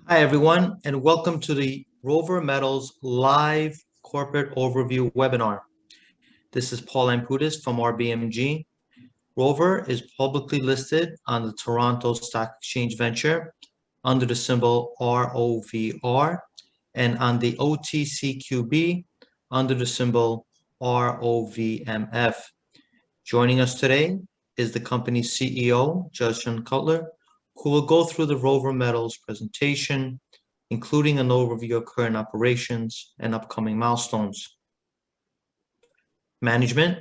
Hi, everyone, and welcome to the Rover Metals live corporate overview webinar. This is Paul Amputis from RBMG. Rover is publicly listed on the Toronto Stock Exchange Venture under the symbol ROVR and on the OTCQB under the symbol ROVMF. Joining us today is the company's CEO, Judson Culter, who will go through the Rover Metals presentation, including an overview of current operations and upcoming milestones. Management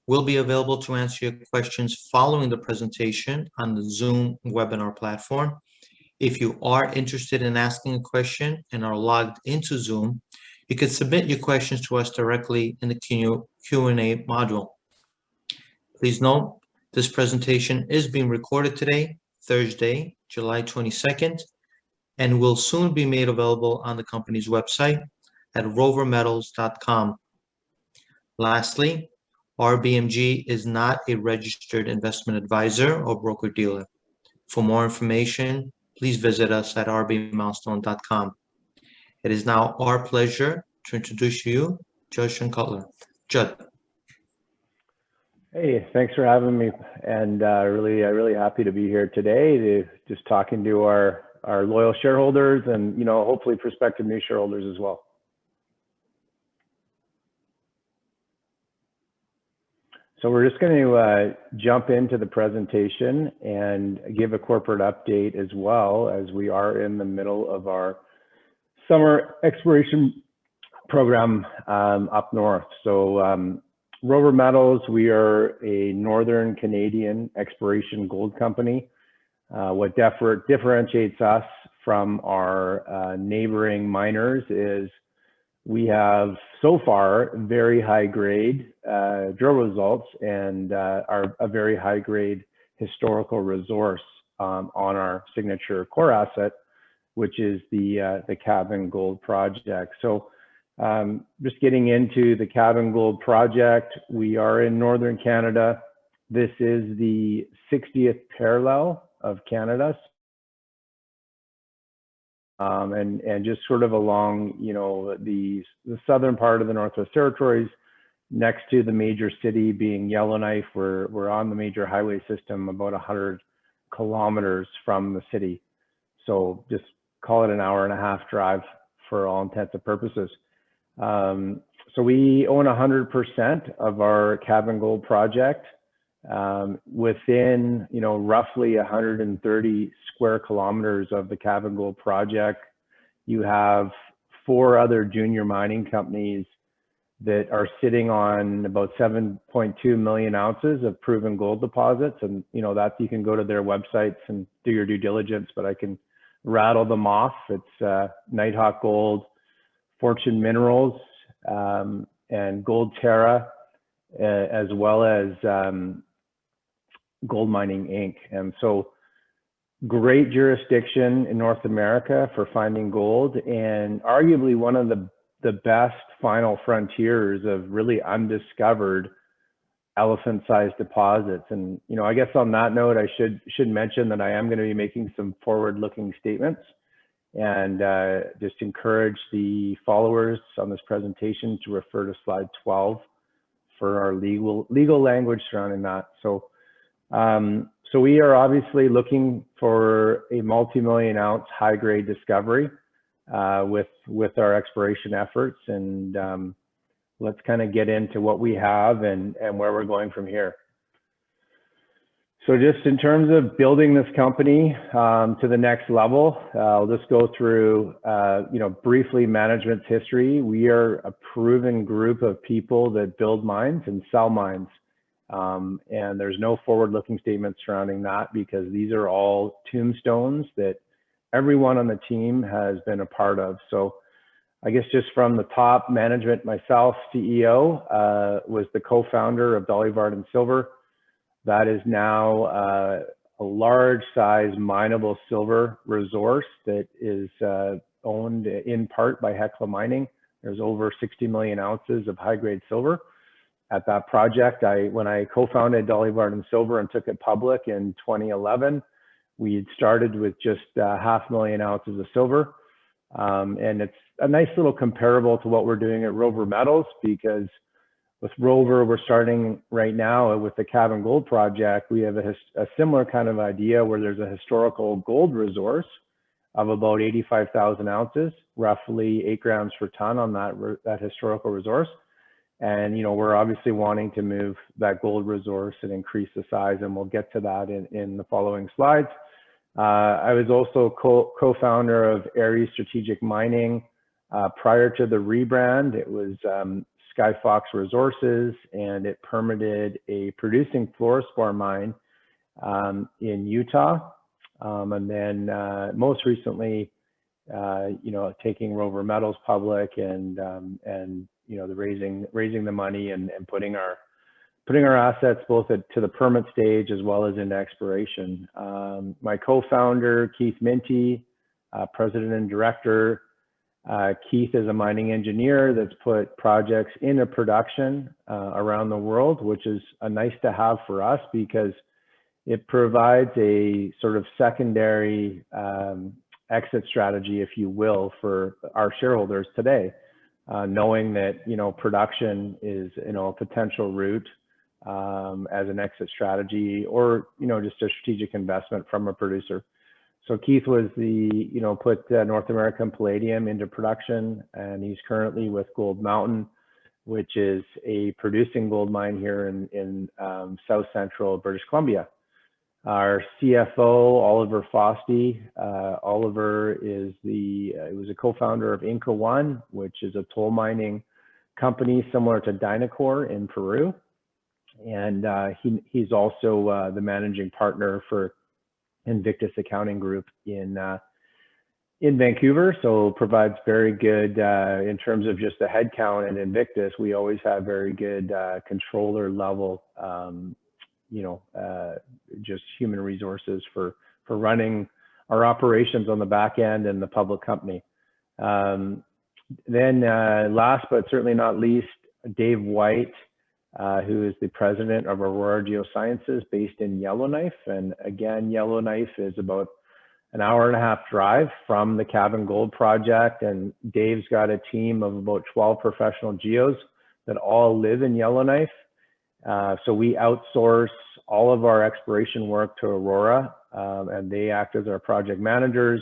will be available to answer your questions following the presentation on the Zoom webinar platform. If you are interested in asking a question and are logged into Zoom, you can submit your questions to us directly in the Q&A module. Please note, this presentation is being recorded today, Thursday, July 22nd, and will soon be made available on the company's website at rovermetals.com. Lastly, RBMG is not a registered investment advisor or broker-dealer. For more information, please visit us at rbmilestone.com. It is now our pleasure to introduce you, Judson Culter. Judd. Hey, thanks for having me, and really happy to be here today, just talking to our loyal shareholders and hopefully prospective new shareholders as well. So we're just going to jump into the presentation and give a corporate update as well, as we are in the middle of our summer exploration program up north. So Rover Metals, we are a Northern Canadian exploration gold company. What differentiates us from our neighboring miners is we have so far very high grade drill results and are a very high grade historical resource on our signature core asset, which is the Cabin Gold project. So just getting into the Cabin Gold project, we are in Northern Canada. This is the 60th parallel of Canada, and just sort of along, the southern part of the Northwest Territories, next to the major city being Yellowknife. We're on the major highway system, about 100 kilometers from the city. So just call it an hour and a half drive for all intents and purposes. So we own 100% of our Cabin Gold project. Within roughly 130 square kilometers of the Cabin Gold project, you have 4 other junior mining companies that are sitting on about 7.2 million ounces of proven gold deposits, and that you can go to their websites and do your due diligence, but I can rattle them off. It's Nighthawk Gold, Fortune Minerals, and Gold Terra, as well as Gold Mining Inc. And so great jurisdiction in North America for finding gold, and arguably one of the best final frontiers of really undiscovered elephant-sized deposits. And I guess on that note, I should mention that I am going to be making some forward-looking statements, and just encourage the followers on this presentation to refer to slide 12 for our legal language surrounding that. So we are obviously looking for a multi-million ounce high-grade discovery with our exploration efforts, and let's kind of get into what we have and where we're going from here. So just in terms of building this company to the next level, I'll just go through, briefly management's history. We are a proven group of people that build mines and sell mines. And there's no forward-looking statements surrounding that, because these are all tombstones that everyone on the team has been a part of. So I guess just from the top management, myself, CEO, was the co-founder of Dolly Varden Silver. That is now a large size mineable silver resource that is owned in part by Hecla Mining. There's over 60 million ounces of high-grade silver at that project. When I co-founded Dolly Varden Silver and took it public in 2011, We had started with just 500,000 ounces of silver. And it's a nice little comparable to what we're doing at Rover Metals, because with Rover, we're starting right now with the Cabin Gold project. We have a similar kind of idea where there's a historical gold resource of about 85,000 ounces, roughly 8 grams per ton on that historical resource. And, you know, we're obviously wanting to move that gold resource and increase the size, and we'll get to that in the following slides. I was also co-founder of Aries Strategic Mining. Prior to the rebrand, it was Skyfox Resources, and it permitted a producing fluorspar mine in Utah. And then most recently, you know, taking Rover Metals public and you know, raising the money and putting our assets both to the permit stage as well as into exploration. My co-founder, Keith Minty, president and director. Keith is a mining engineer that's put projects into production around the world, which is a nice to have for us because it provides a sort of secondary exit strategy, if you will, for our shareholders today, knowing that, you know, production is, you know, a potential route as an exit strategy, or, you know, just a strategic investment from a producer. So Keith was you know, put North American Palladium into production, and he's currently with Gold Mountain, which is a producing gold mine here in South Central British Columbia. Our CFO, Oliver Fosti. Oliver was a co-founder of Inca One, which is a toll mining company similar to Dynacor in Peru. And he's also the managing partner for Invictus Accounting Group in Vancouver, so provides very good in terms of just the headcount. And Invictus, we always have very good controller level, you know, just human resources for running our operations on the back end and the public company. Then last but certainly not least, Dave White, who is the president of Aurora Geosciences based in Yellowknife. And again, Yellowknife is about an hour-and-a-half drive from the Cabin Gold project. And Dave's got a team of about 12 professional geos that all live in Yellowknife. So we outsource all of our exploration work to Aurora, and they act as our project managers.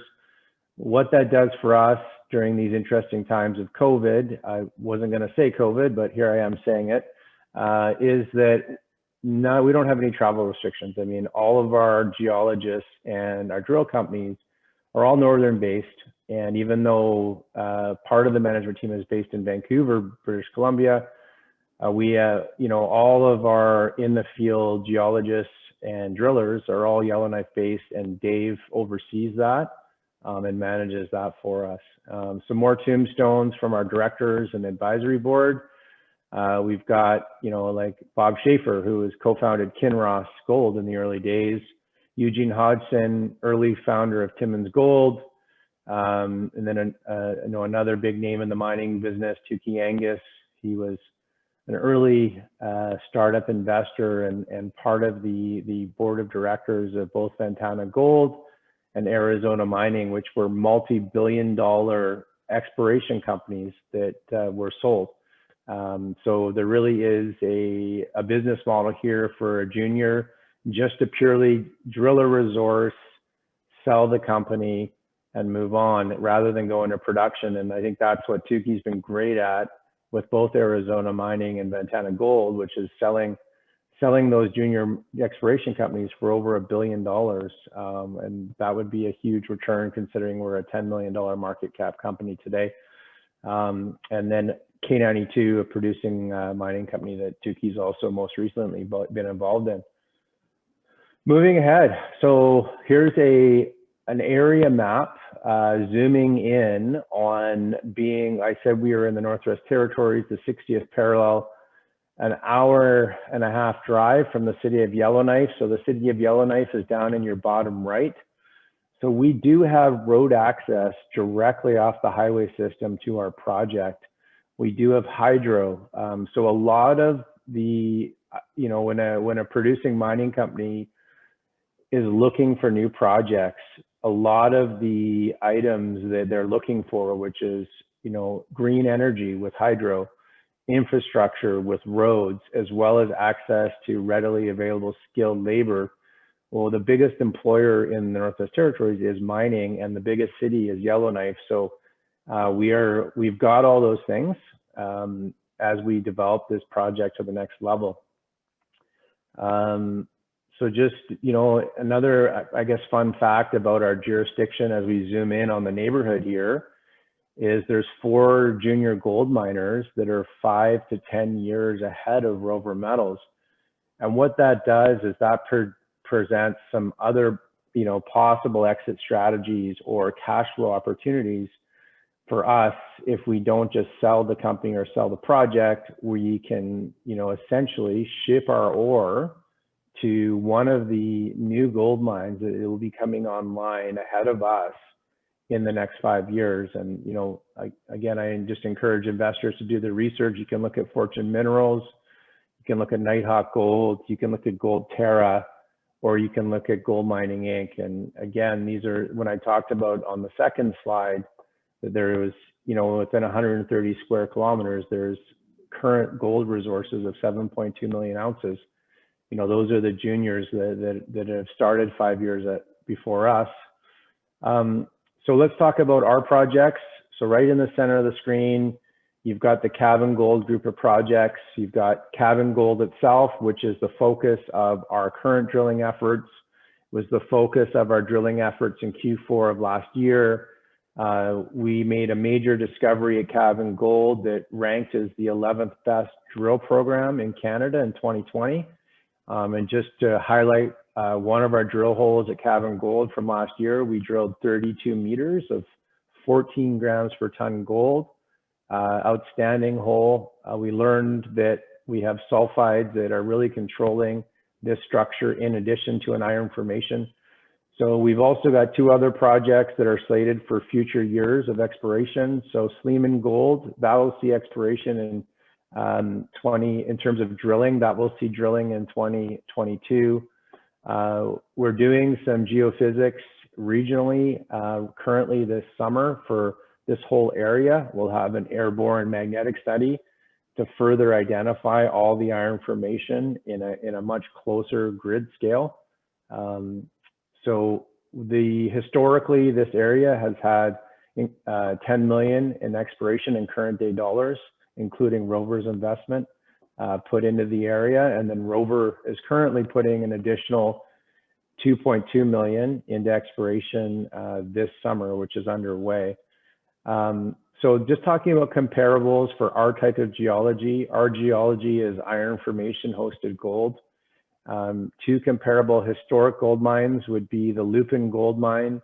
What that does for us during these interesting times of COVID, I wasn't going to say COVID, but here I am saying it, is that no, we don't have any travel restrictions. I mean, all of our geologists and our drill companies are all northern based. And even though part of the management team is based in Vancouver, British Columbia, we, you know, all of our in the field geologists and drillers are all Yellowknife based, and Dave oversees that and manages that for us. Some more tombstones from our directors and advisory board. We've got, you know, like Bob Schaefer, who has co-founded Kinross Gold in the early days. Eugene Hodgson, early founder of Timmins Gold. And then, you know, another big name in the mining business, Tukey Angus. He was an early startup investor and part of the board of directors of both Ventana Gold and Arizona Mining, which were multi-billion-dollar exploration companies that were sold. So there really is a business model here for a junior, just to purely drill a resource, sell the company, and move on, rather than go into production. And I think that's what Tukey's been great at with both Arizona Mining and Ventana Gold, which is selling those junior exploration companies for over $1 billion. And that would be a huge return considering we're a $10 million market cap company today. And then K92, a producing mining company that Tukey's also most recently been involved in. Moving ahead, so here's an area map zooming in on being, I said we were in the Northwest Territories, the 60th parallel, an hour-and-a-half drive from the city of Yellowknife. So the city of Yellowknife is down in your bottom right. So we do have road access directly off the highway system to our project. We do have hydro. So a lot of the, you know, when a producing mining company looking for new projects. A lot of the items that they're looking for, which is, you know, green energy with hydro, infrastructure with roads, as well as access to readily available skilled labor. Well, the biggest employer in the Northwest Territories is mining, and the biggest city is Yellowknife. So we've got all those things as we develop this project to the next level. So just, you know, another, I guess, fun fact about our jurisdiction as we zoom in on the neighborhood here is there's 4 junior gold miners that are 5 to 10 years ahead of Rover Metals. And what that does is that presents some other, you know, possible exit strategies or cash flow opportunities for us. If we don't just sell the company or sell the project, we can, you know, essentially ship our ore to one of the new gold mines that will be coming online ahead of us in the next 5 years. And, you know, again, I just encourage investors to do the research. You can look at Fortune Minerals, you can look at Nighthawk Gold, you can look at Gold Terra, or you can look at Gold Mining Inc. And again, these are, when I talked about on the second slide, that there was, you know, within 130 square kilometers, there's current gold resources of 7.2 million ounces. You know, those are the juniors that have started 5 years before us. So let's talk about our projects. So right in the center of the screen, you've got the Cabin Gold group of projects. You've got Cabin Gold itself, which is the focus of our current drilling efforts, was the focus of our drilling efforts in Q4 of last year. We made a major discovery at Cabin Gold that ranked as the 11th best drill program in Canada in 2020. And just to highlight one of our drill holes at Cabin Gold from last year, we drilled 32 meters of 14 grams per ton gold. Outstanding hole. We learned that we have sulfides that are really controlling this structure in addition to an iron formation. So we've also got 2 other projects that are slated for future years of exploration. So Sleeman Gold, that will see exploration in in terms of drilling, that will see drilling in 2022. We're doing some geophysics regionally currently this summer for this whole area. We'll have an airborne magnetic study to further identify all the iron formation in a much closer grid scale. So historically, this area has had 10 million in exploration in current day dollars, including Rover's investment put into the area. And then Rover is currently putting an additional 2.2 million into exploration this summer, which is underway. So just talking about comparables for our type of geology, our geology is iron formation hosted gold. 2 comparable historic gold mines would be the Lupin Gold Mine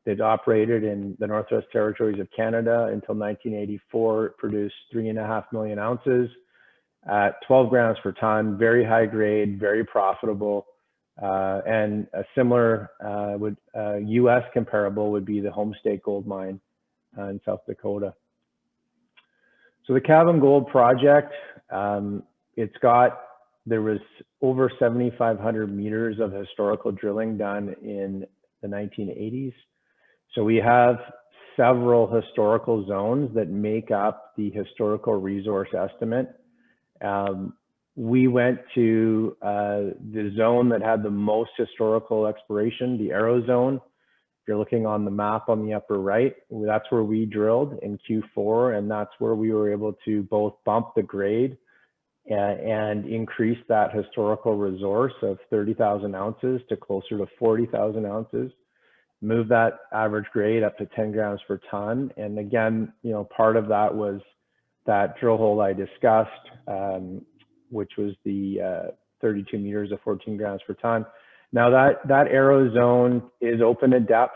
that operated in the Northwest Territories of Canada until 1984. It produced 3.5 million ounces at 12 grams per ton, very high grade, very profitable. And a similar US comparable would be the Homestake Gold Mine in South Dakota. So the Cabin Gold project, there was over 7,500 meters of historical drilling done in the 1980s. So we have several historical zones that make up the historical resource estimate. We went to the zone that had the most historical exploration, the Arrow Zone. If you're looking on the map on the upper right, that's where we drilled in Q4, and that's where we were able to both bump the grade and increase that historical resource of 30,000 ounces to closer to 40,000 ounces, move that average grade up to 10 grams per ton. And again, you know, part of that was that drill hole I discussed, which was the 32 meters of 14 grams per ton. Now that Arrow Zone is open at depth.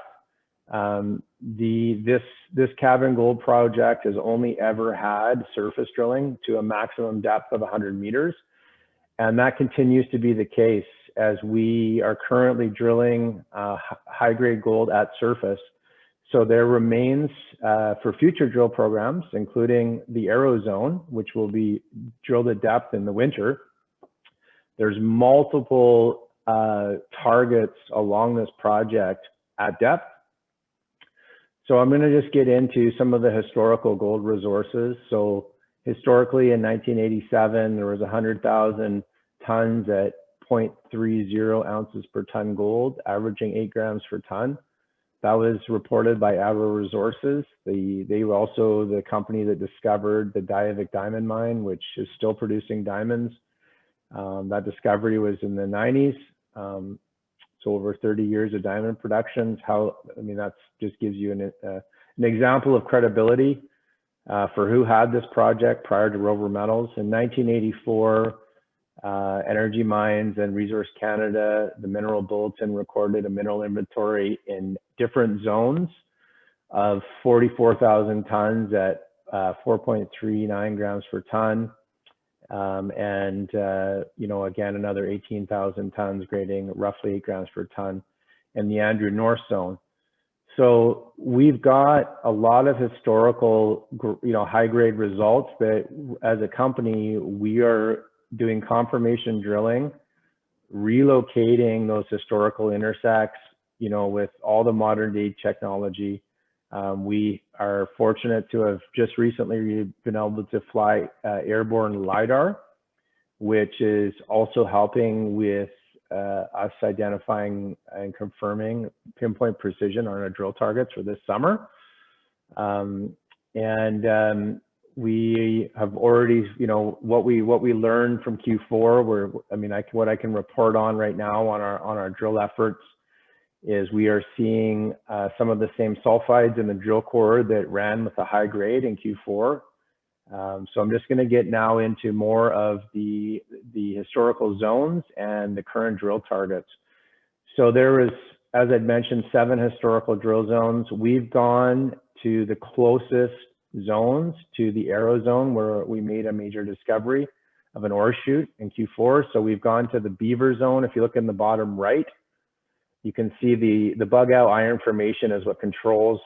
This Cabin Gold project has only ever had surface drilling to a maximum depth of 100 meters. And that continues to be the case as we are currently drilling high-grade gold at surface. So there remains for future drill programs, including the Arrow Zone, which will be drilled at depth in the winter. There's multiple targets along this project at depth. So I'm going to just get into some of the historical gold resources. So historically in 1987, there was 100,000 tons at 0.30 ounces per ton gold, averaging 8 grams per ton. That was reported by Agro Resources. They were also the company that discovered the Diavik diamond mine, which is still producing diamonds. That discovery was in the 90s. So over 30 years of diamond production. That just gives you an example of credibility for who had this project prior to Rover Metals. In 1984, Energy Mines and Resource Canada, the Mineral Bulletin, recorded a mineral inventory in different zones of 44,000 tons at 4.39 grams per ton. Again, another 18,000 tons grading roughly 8 grams per ton in the Andrew North zone. So we've got a lot of historical, high grade results that as a company, we are doing confirmation drilling, relocating those historical intersects, with all the modern day technology. We are fortunate to have just recently been able to fly airborne LiDAR, which is also helping with us identifying and confirming pinpoint precision on our drill targets for this summer. We have already, what we learned from Q4, what I can report on right now on our drill efforts is we are seeing some of the same sulfides in the drill core that ran with a high grade in Q4. So I'm just going to get now into more of the historical zones and the current drill targets. So there was, as I'd mentioned, 7 historical drill zones. We've gone to the closest zones to the Arrow zone where we made a major discovery of an ore shoot in Q4. So we've gone to the Beaver zone. If you look in the bottom right, you can see the bug out iron formation is what controls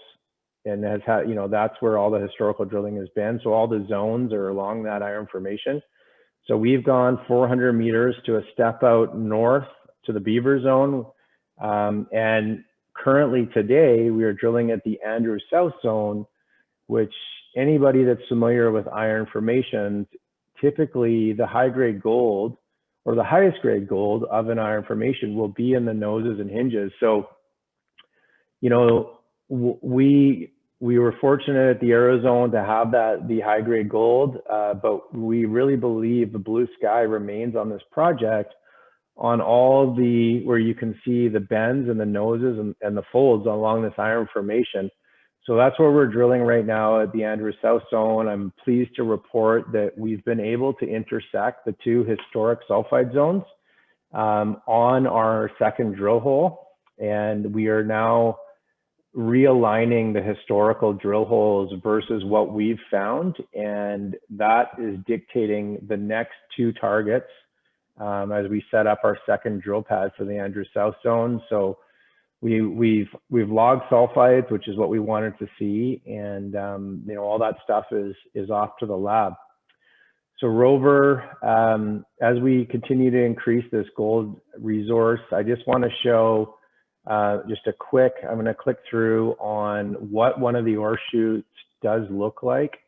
and has had, that's where all the historical drilling has been. So all the zones are along that iron formation. So we've gone 400 meters to a step out north to the Beaver zone. And currently today, we are drilling at the Andrew South zone, which anybody that's familiar with iron formations, typically the high grade gold or the highest grade gold of an iron formation will be in the noses and hinges. So, we were fortunate at the Arrow zone to have the high grade gold, but we really believe the blue sky remains on this project on all where you can see the bends and the noses and the folds along this iron formation. So that's where we're drilling right now at the Andrew South zone. I'm pleased to report that we've been able to intersect the 2 historic sulfide zones on our second drill hole. And we are now realigning the historical drill holes versus what we've found. And that is dictating the next 2 targets as we set up our second drill pad for the Andrew South zone. So we've logged sulfides, which is what we wanted to see, and all that stuff is off to the lab. So Rover, as we continue to increase this gold resource, I just want to show just a quick. I'm going to click through on what one of the ore shoots does look like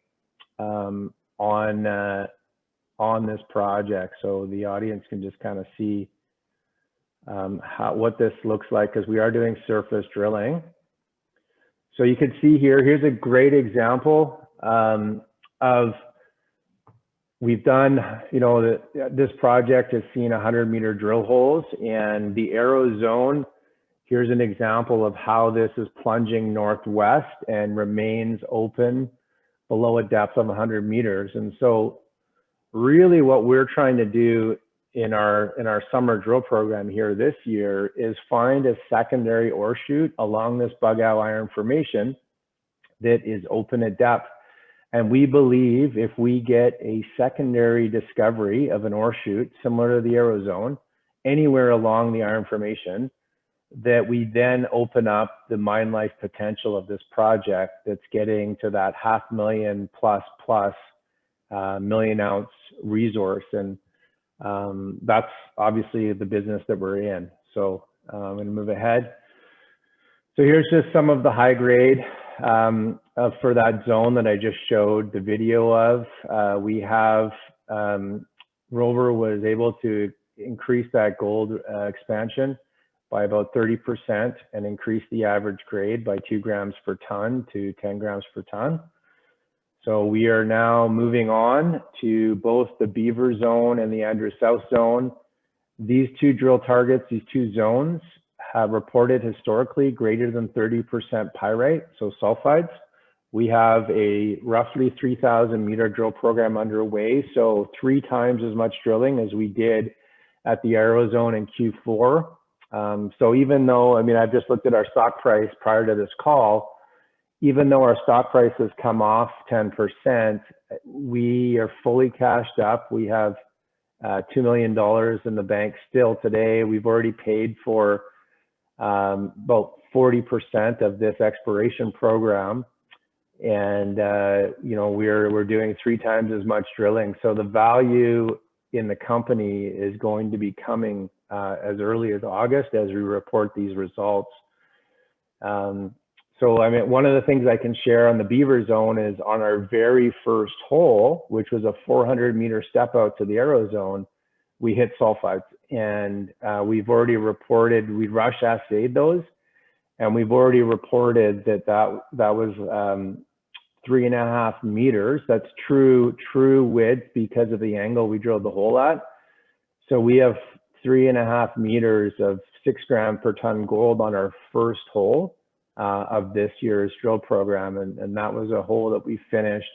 on this project, so the audience can just kind of see what this looks like, because we are doing surface drilling. So you can see here's a great example of, we've done, this project has seen 100-meter drill holes, and the Arrow zone, here's an example of how this is plunging northwest and remains open below a depth of 100 meters. And so really what we're trying to do in our summer drill program here this year is find a secondary ore shoot along this bug out iron formation that is open at depth. And we believe if we get a secondary discovery of an ore shoot similar to the Arrow zone anywhere along the iron formation, that we then open up the mine life potential of this project that's getting to that 500,000 plus million ounce resource. And That's obviously the business that we're in. So I'm going to move ahead. So here's just some of the high grade for that zone that I just showed the video of. We have, Rover was able to increase that gold expansion by about 30% and increase the average grade by 2 grams per ton to 10 grams per ton. So we are now moving on to both the Beaver zone and the Andrew South zone. These two drill targets, these two zones, have reported historically greater than 30% pyrite, so sulfides. We have a roughly 3,000 meter drill program underway, so 3 times as much drilling as we did at the Arrow zone in Q4. So even though, I mean, I've just looked at our stock price prior to this call, even though our stock price has come off 10%, we are fully cashed up. We have $2 million in the bank still today. We've already paid for about 40% of this exploration program. And, you know, we're doing 3 times as much drilling. So the value in the company is going to be coming as early as August as we report these results. So, I mean, one of the things I can share on the Beaver zone is on our very first hole, which was a 400 meter step out to the Arrow zone, we hit sulfides. And we've already reported, we rush assayed those, and we've already reported that was 3.5 meters. That's true width because of the angle we drilled the hole at. So we have 3.5 meters of 6 gram per ton gold on our first hole of this year's drill program, and that was a hole that we finished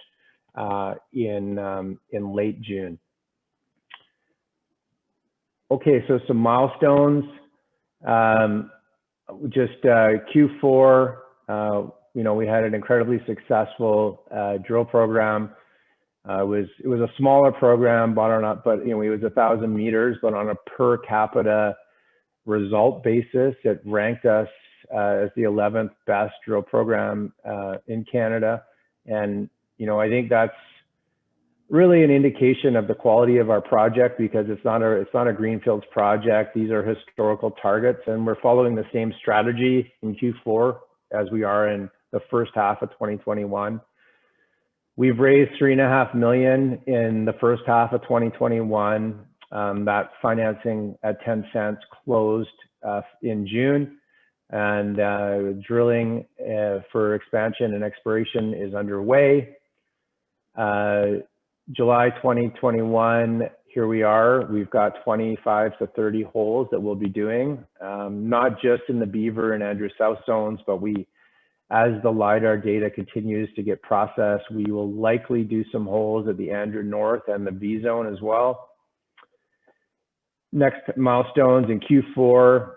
in late June. Okay, so some milestones. Just Q4, you know, we had an incredibly successful drill program. It was a smaller program, but you know, it was 1,000 meters, but on a per capita result basis, it ranked us as the 11th best drill program in Canada. And, you know, I think that's really an indication of the quality of our project, because it's not a greenfields project. These are historical targets, and we're following the same strategy in Q4 as we are in the first half of 2021. We've raised $3.5 million in the first half of 2021. That financing at 10 cents closed in June, and drilling for expansion and exploration is underway. July 2021, here we are. We've got 25 to 30 holes that we'll be doing, not just in the Beaver and Andrew South zones, but as the LiDAR data continues to get processed, we will likely do some holes at the Andrew North and the V zone as well. Next milestones in Q4,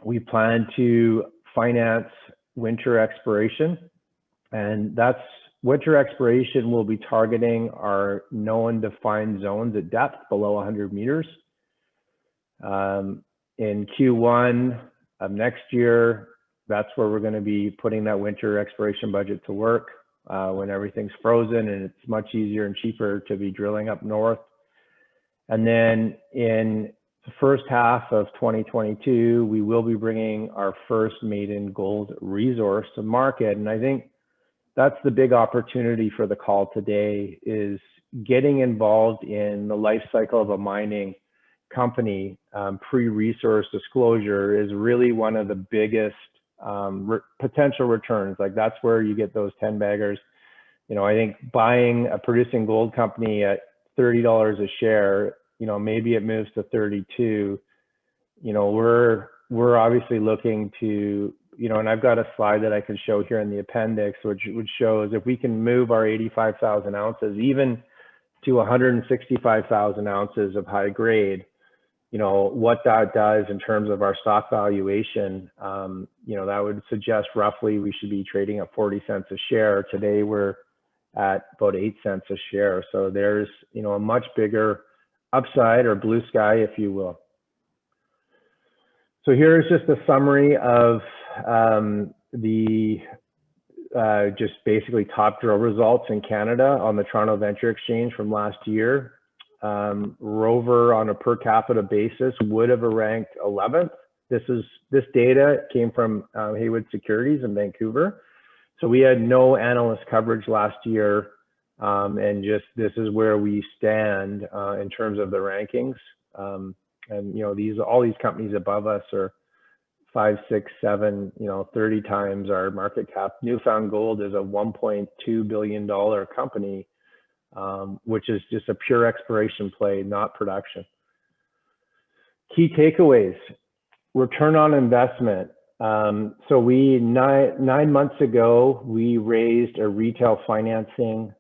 we plan to finance winter exploration, and that's winter exploration will be targeting our known defined zones at depth below 100 meters. In Q1 of next year, that's where we're going to be putting that winter exploration budget to work when everything's frozen and it's much easier and cheaper to be drilling up north. And then in the first half of 2022, we will be bringing our first maiden gold resource to market. And I think that's the big opportunity for the call today, is getting involved in the life cycle of a mining company. Pre-resource disclosure is really one of the biggest potential returns. Like, that's where you get those 10 baggers. You know, I think buying a producing gold company at $30 a share, you know, maybe it moves to 32. You know, we're obviously looking to, you know, and I've got a slide that I can show here in the appendix, which shows if we can move our 85,000 ounces even to 165,000 ounces of high grade, you know, what that does in terms of our stock valuation. You know, that would suggest roughly we should be trading at 40 cents a share. Today we're at about 8 cents a share. So there's, you know, a much bigger upside, or blue sky, if you will. So here's just a summary of the just basically top drill results in Canada on the Toronto Venture Exchange from last year. Rover on a per capita basis would have ranked 11th. This data came from Haywood Securities in Vancouver. So we had no analyst coverage last year, and just this is where we stand in terms of the rankings. And you know, all these companies above us are 5, 6, 7, 30 times our market cap. Newfound Gold is a $1.2 billion company, which is just a pure exploration play, not production. Key takeaways: return on investment. So we, 9 months ago, we raised a retail financing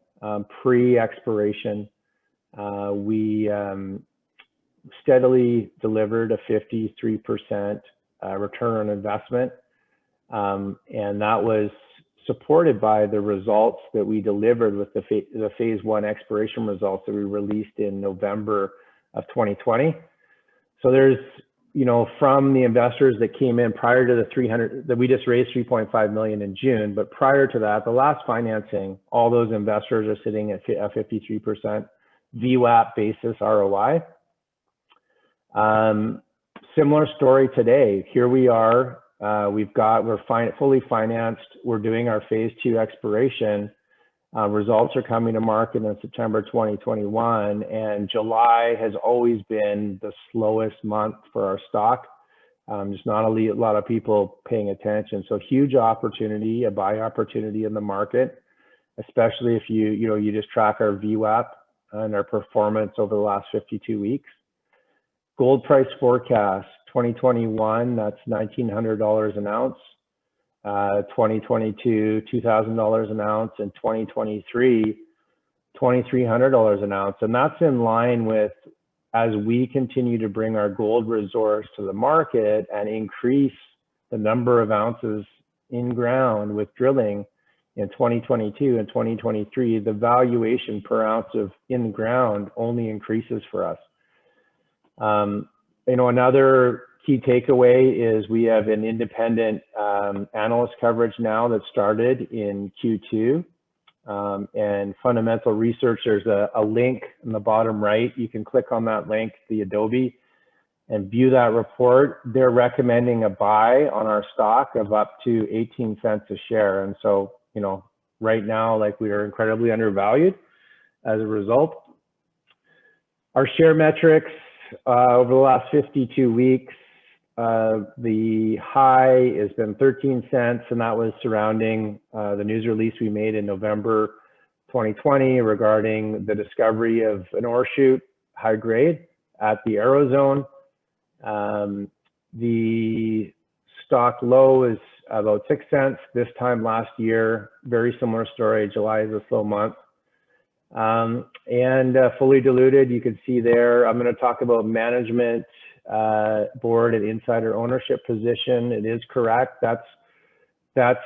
pre-exploration. We steadily delivered a 53% return on investment. And that was supported by the results that we delivered with the phase 1 exploration results that we released in November of 2020. So there's, from the investors that came in prior to the 300, that we just raised 3.5 million in June, but prior to that, the last financing, all those investors are sitting at a 53% VWAP basis ROI. Similar story today. Here we are. We're fully financed. We're doing our phase 2 exploration. Results are coming to market in September 2021, and July has always been the slowest month for our stock. There's not a lot of people paying attention. So huge opportunity, a buy opportunity in the market, especially if you just track our VWAP and our performance over the last 52 weeks. Gold price forecast 2021, that's $1,900 an ounce. 2022, $2,000 an ounce, and 2023, $2,300 an ounce. And that's in line with, as we continue to bring our gold resource to the market and increase the number of ounces in ground with drilling in 2022 and 2023, the valuation per ounce of in ground only increases for us. Another key takeaway is we have an independent analyst coverage now that started in Q2. And fundamental research, there's a link in the bottom right. You can click on that link, the Adobe, and view that report. They're recommending a buy on our stock of up to 18 cents a share. And so, right now, we are incredibly undervalued as a result. Our share metrics over the last 52 weeks, the high has been 13 cents, and that was surrounding the news release we made in November 2020 regarding the discovery of an ore shoot, high grade, at the Arrow Zone. The stock low is about 6 cents this time last year. Very similar story. July is a slow month. And fully diluted, you can see there. I'm going to talk about management, board, and insider ownership position. It is correct. That's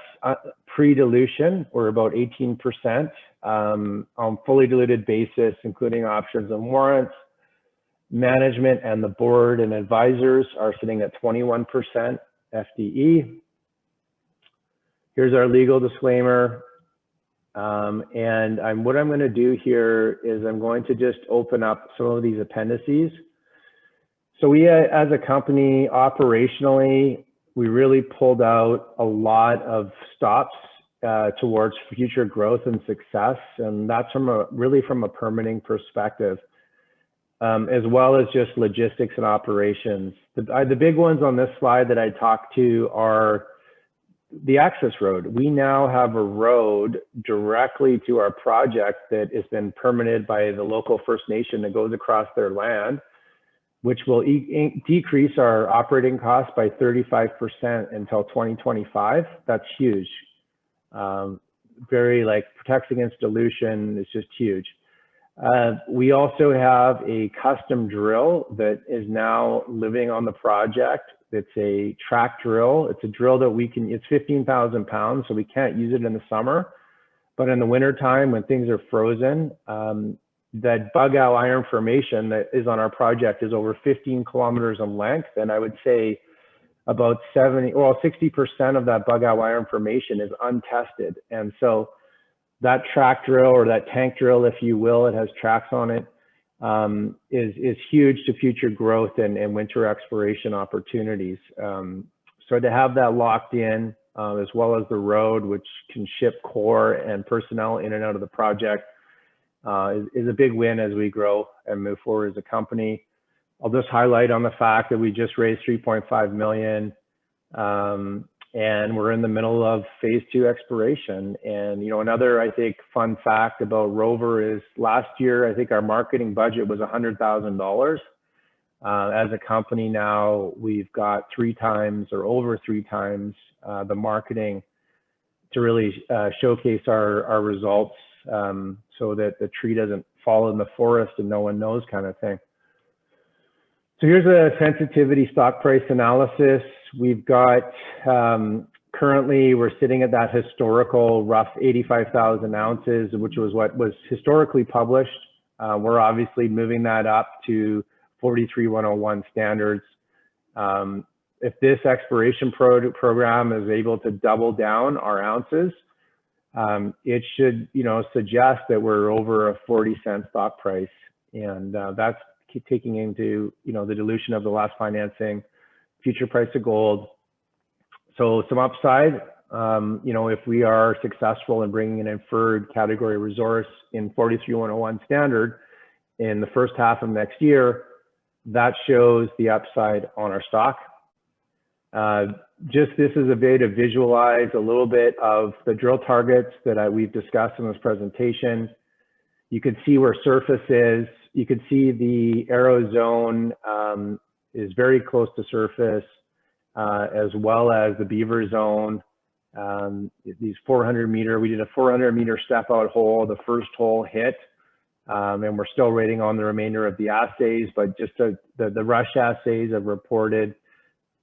pre-dilution. We're about 18% on fully diluted basis, including options and warrants. Management and the board and advisors are sitting at 21% FDE. Here's our legal disclaimer. And what I'm going to do here is I'm going to just open up some of these appendices. So we, as a company, operationally, we really pulled out a lot of stops towards future growth and success, and that's really from a permitting perspective, as well as just logistics and operations. The big ones on this slide that I talked to are the access road. We now have a road directly to our project that has been permitted by the local First Nation that goes across their land, which will decrease our operating costs by 35% until 2025. That's huge. Protects against dilution. It's just huge. We also have a custom drill that is now living on the project. It's a track drill. It's a drill that it's 15,000 pounds, so we can't use it in the summer. But in the wintertime, when things are frozen, that bug owl iron formation that is on our project is over 15 kilometers in length. And I would say about 60% of that bug owl iron formation is untested. And so that track drill, or that tank drill, if you will, it has tracks on it. is huge to future growth and winter exploration opportunities. So to have that locked in, as well as the road, which can ship core and personnel in and out of the project, is a big win as we grow and move forward as a company. I'll just highlight on the fact that we just raised 3.5 million, and we're in the middle of phase 2 exploration. And, you know, another, I think, fun fact about Rover is last year, I think our marketing budget was $100,000. As a company now, we've got 3 times or over 3 times the marketing to really showcase our results, so that the tree doesn't fall in the forest and no one knows, kind of thing. So here's a sensitivity stock price analysis. We've got, currently we're sitting at that historical rough 85,000 ounces, which was what was historically published. We're obviously moving that up to 43-101 standards. If this exploration program is able to double down our ounces, it should, you know, suggest that we're over a 40-cent stock price. And that's taking into, you know, the dilution of the last financing, future price of gold. So some upside, you know, if we are successful in bringing an inferred category resource in 43-101 standard in the first half of next year, that shows the upside on our stock. Just this is a way to visualize a little bit of the drill targets that we've discussed in this presentation. You can see where surface is. You can see the arrow zone is very close to surface, as well as the beaver zone. These 400-meter, we did a 400-meter step-out hole. The first hole hit, and we're still waiting on the remainder of the assays, but just the rush assays have reported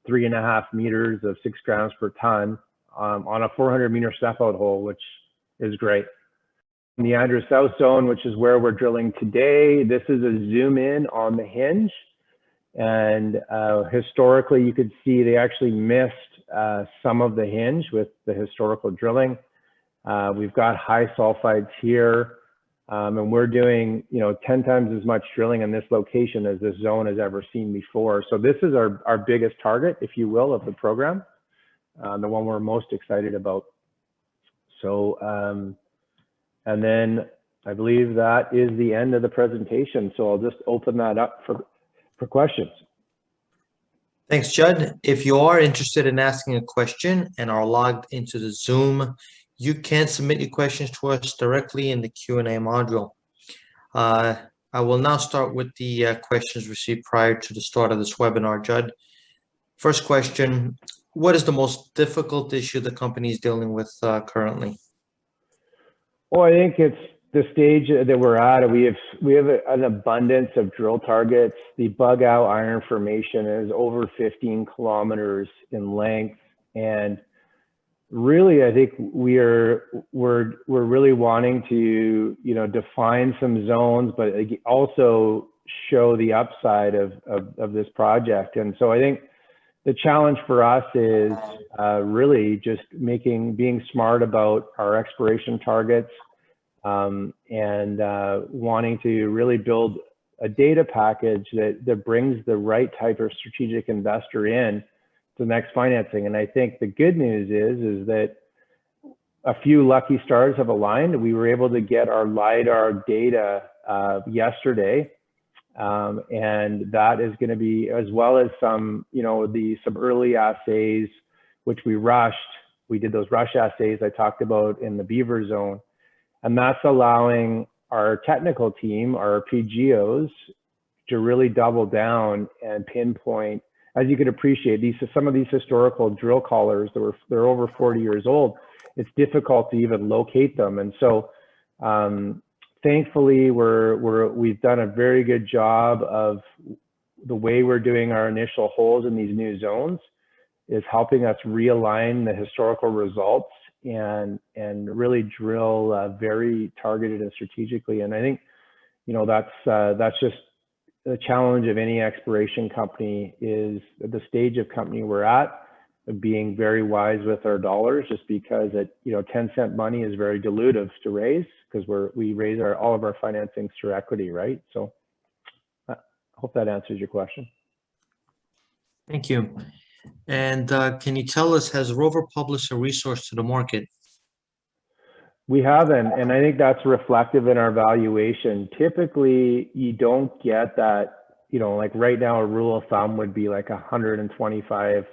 3.5 meters of 6 grams per ton on a 400-meter step-out hole, which is great. In the Andrew South zone, which is where we're drilling today, this is a zoom in on the hinge. And historically, you could see they actually missed some of the hinge with the historical drilling. We've got high sulfides here, and we're doing, you know, 10 times as much drilling in this location as this zone has ever seen before. So this is our biggest target, if you will, of the program, the one we're most excited about. So, and then I believe that is the end of the presentation. So I'll just open that up for questions. Thanks, Judd. If you are interested in asking a question and are logged into the Zoom, you can submit your questions to us directly in the Q&A module. I will now start with the questions received prior to the start of this webinar, Judd. First question, what is the most difficult issue the company is dealing with currently? Well, I think it's the stage that we're at. We have an abundance of drill targets. The bug out iron formation is over 15 kilometers in length, and really, I think we're really wanting to, you know, define some zones, but also show the upside of this project. And so I think the challenge for us is really just being smart about our exploration targets, and wanting to really build a data package that brings the right type of strategic investor in to the next financing. And I think the good news is that a few lucky stars have aligned. We were able to get our LiDAR data yesterday. And that is going to be, as well as some, you know, some early assays, which we rushed. We did those rush assays I talked about in the beaver zone. And that's allowing our technical team, our PGOs, to really double down and pinpoint. As you can appreciate, some of these historical drill collars, they're over 40 years old. It's difficult to even locate them. And so, thankfully, we've done a very good job of the way we're doing our initial holes in these new zones is helping us realign the historical results and really drill very targeted and strategically. And I think, you know, that's just the challenge of any exploration company, is at the stage of company we're at, of being very wise with our dollars, just because 10-cent money is very dilutive to raise, because we raise all of our financings through equity, right? So hope that answers your question. Thank you. And can you tell us, has Rover published a resource to the market? We haven't, and I think that's reflective in our valuation. Typically, you don't get that, you know, like right now, a rule of thumb would be like $125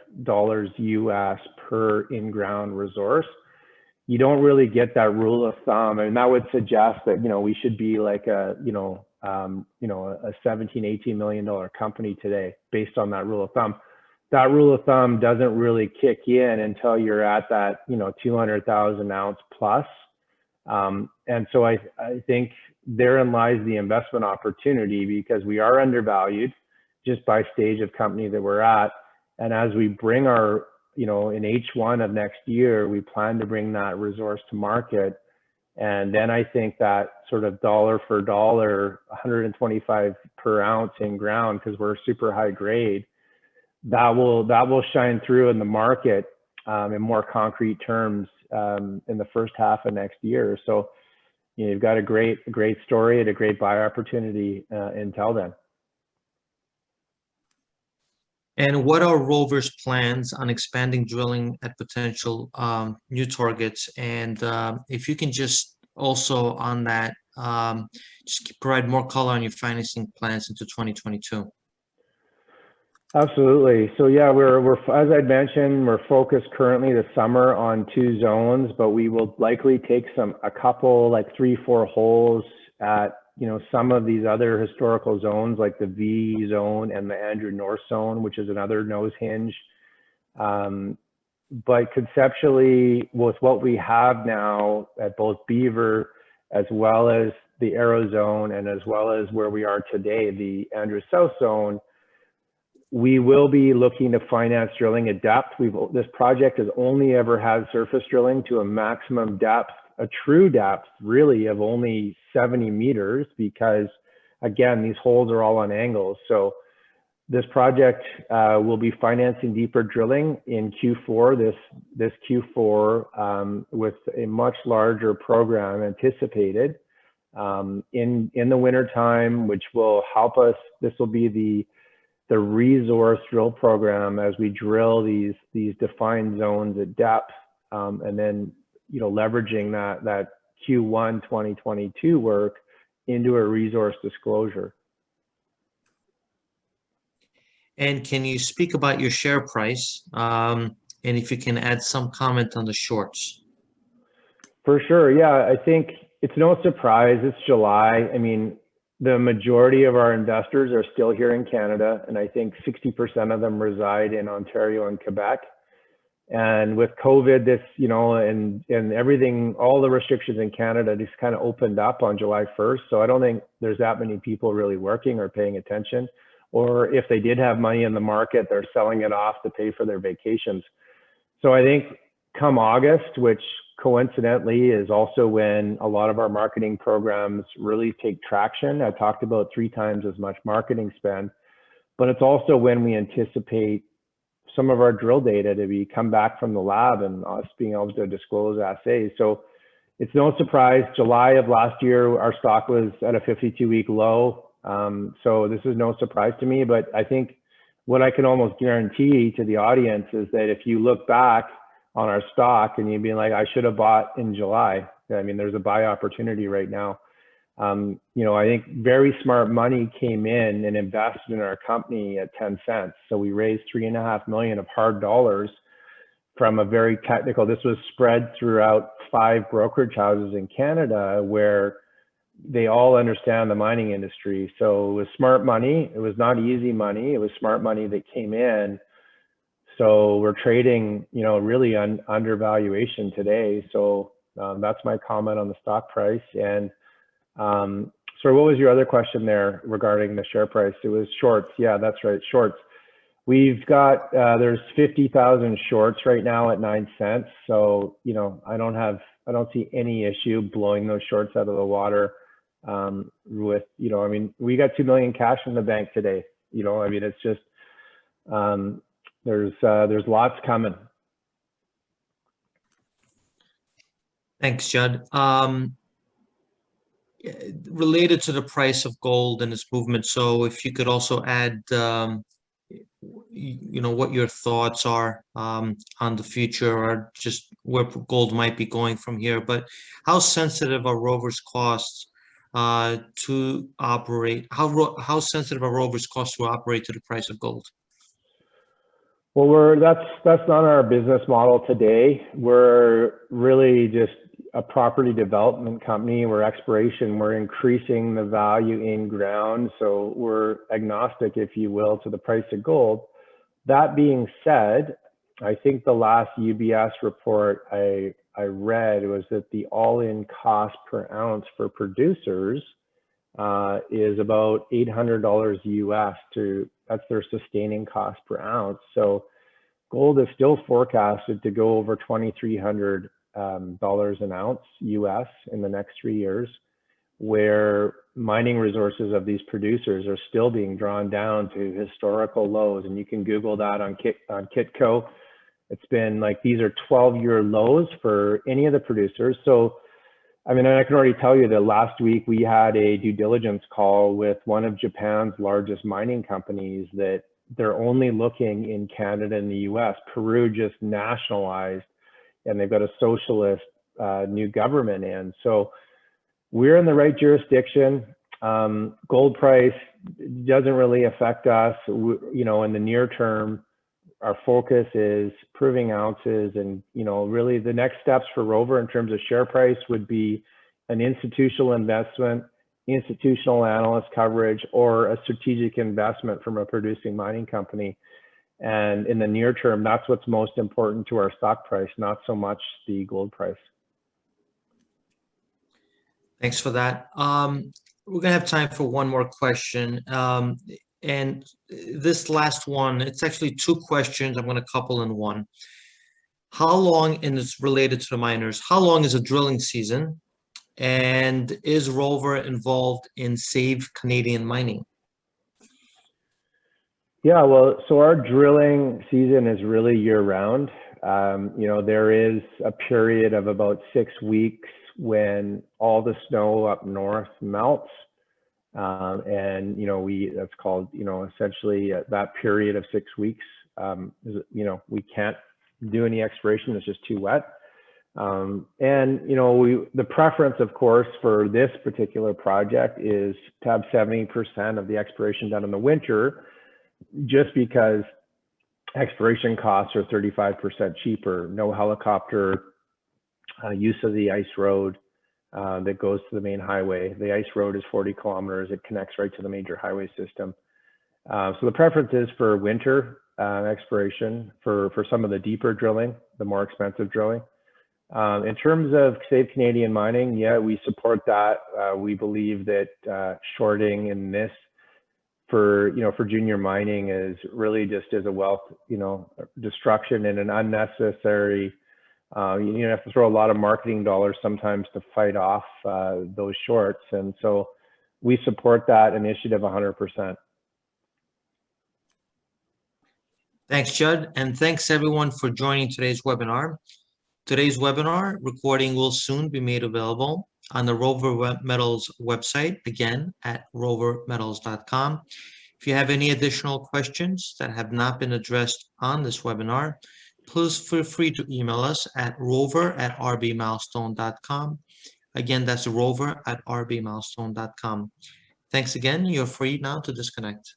US per in-ground resource. You don't really get that rule of thumb, and that would suggest that, you know, we should be like a, a $17-18 million company today based on that rule of thumb. That rule of thumb doesn't really kick in until you're at that, 200,000 ounce plus. And so I think therein lies the investment opportunity, because we are undervalued just by stage of company that we're at. And as we bring our, in H1 of next year, we plan to bring that resource to market. And then I think that sort of dollar for dollar, 125 per ounce in ground, because we're super high grade, that will shine through in the market in more concrete terms in the first half of next year. So you've got a great story and a great buy opportunity until then. And what are Rover's plans on expanding drilling at potential new targets? And if you can just also on that, just provide more color on your financing plans into 2022. Absolutely. So yeah, we're as I mentioned, we're focused currently this summer on 2 zones, but we will likely take a couple, like 3-4 holes at, some of these other historical zones, like the V zone and the Andrew North zone, which is another nose hinge. But conceptually, with what we have now at both Beaver, as well as the Arrow zone, and as well as where we are today, the Andrew South zone, we will be looking to finance drilling at depth. This project has only ever had surface drilling to a maximum depth, a true depth really of only 70 meters, because again, these holes are all on angles. So this project will be financing deeper drilling in Q4, this Q4, with a much larger program anticipated in the winter time, which will help us. This will be the resource drill program as we drill these defined zones at depth, and then leveraging that Q1 2022 work into a resource disclosure. And can you speak about your share price, and if you can add some comment on the shorts? For sure, yeah. I think it's no surprise, it's July. I mean, the majority of our investors are still here in Canada, and I think 60% of them reside in Ontario and Quebec. And with COVID, this, and everything, all the restrictions in Canada just kind of opened up on July 1st. So I don't think there's that many people really working or paying attention. Or if they did have money in the market, they're selling it off to pay for their vacations. So I think come August, which coincidentally is also when a lot of our marketing programs really take traction. I talked about 3 times as much marketing spend, but it's also when we anticipate some of our drill data to be come back from the lab and us being able to disclose assays. So it's no surprise, July of last year, our stock was at a 52-week low. So this is no surprise to me, but I think what I can almost guarantee to the audience is that if you look back on our stock and you'd be like, I should have bought in July. I mean, there's a buy opportunity right now. I think very smart money came in and invested in our company at 10 cents. So we raised $3.5 million of hard dollars from a very technical, this was spread throughout 5 brokerage houses in Canada where they all understand the mining industry. So it was smart money. It was not easy money. It was smart money that came in. So we're trading, really undervaluation today. So that's my comment on the stock price. And so what was your other question there regarding the share price? It was shorts. Yeah, that's right. Shorts. We've got, there's 50,000 shorts right now at 9 cents. So, I don't see any issue blowing those shorts out of the water with, we got 2 million cash in the bank today. It's just, there's lots coming. Thanks, Judd. related to the price of gold and its movement. So if you could also add, what your thoughts are on the future, or just where gold might be going from here. But how sensitive are Rover's costs to operate? How sensitive are Rover's costs to operate to the price of gold? Well, that's not our business model today. We're really just a property development company. We're exploration. We're increasing the value in ground. So we're agnostic, if you will, to the price of gold. That being said, I think the last UBS report I read was that the all-in cost per ounce for producers is about $800 US that's their sustaining cost per ounce. So gold is still forecasted to go over $2,300 an ounce US in the next 3 years, where mining resources of these producers are still being drawn down to historical lows. And you can Google that on Kitco. It's been like, these are 12-year lows for any of the producers. So, I mean, I can already tell you that last week we had a due diligence call with one of Japan's largest mining companies that they're only looking in Canada and the US. Peru just nationalized, and they've got a socialist new government in. So we're in the right jurisdiction. Gold price doesn't really affect us. In the near term, our focus is proving ounces, and really the next steps for Rover in terms of share price would be an institutional investment, institutional analyst coverage, or a strategic investment from a producing mining company. And in the near term, that's what's most important to our stock price, not so much the gold price. Thanks for that. We're gonna have time for one more question. And this last one, it's actually two questions. I'm gonna couple in one. How long, and it's related to the miners, how long is a drilling season? And is Rover involved in Save Canadian Mining? Yeah, well, so our drilling season is really year round. There is a period of about 6 weeks when all the snow up north melts. That's called, essentially that period of 6 weeks, we can't do any exploration. It's just too wet. The preference, of course, for this particular project is to have 70% of the exploration done in the winter, just because exploration costs are 35% cheaper. No helicopter use of the ice road that goes to the main highway. The ice road is 40 kilometers. It connects right to the major highway system. So the preference is for winter exploration for some of the deeper drilling, the more expensive drilling. In terms of Save Canadian Mining, yeah, we support that. We believe that shorting in this for junior mining is really just as a wealth, destruction and an unnecessary. You have to throw a lot of marketing dollars sometimes to fight off those shorts, and so we support that initiative 100%. Thanks, Judd, and thanks everyone for joining today's webinar. Today's webinar recording will soon be made available on the Rover Metals website, again, at rovermetals.com. If you have any additional questions that have not been addressed on this webinar, please feel free to email us at rover@rbmilestone.com. Again, that's rover@rbmilestone.com. Thanks again. You're free now to disconnect.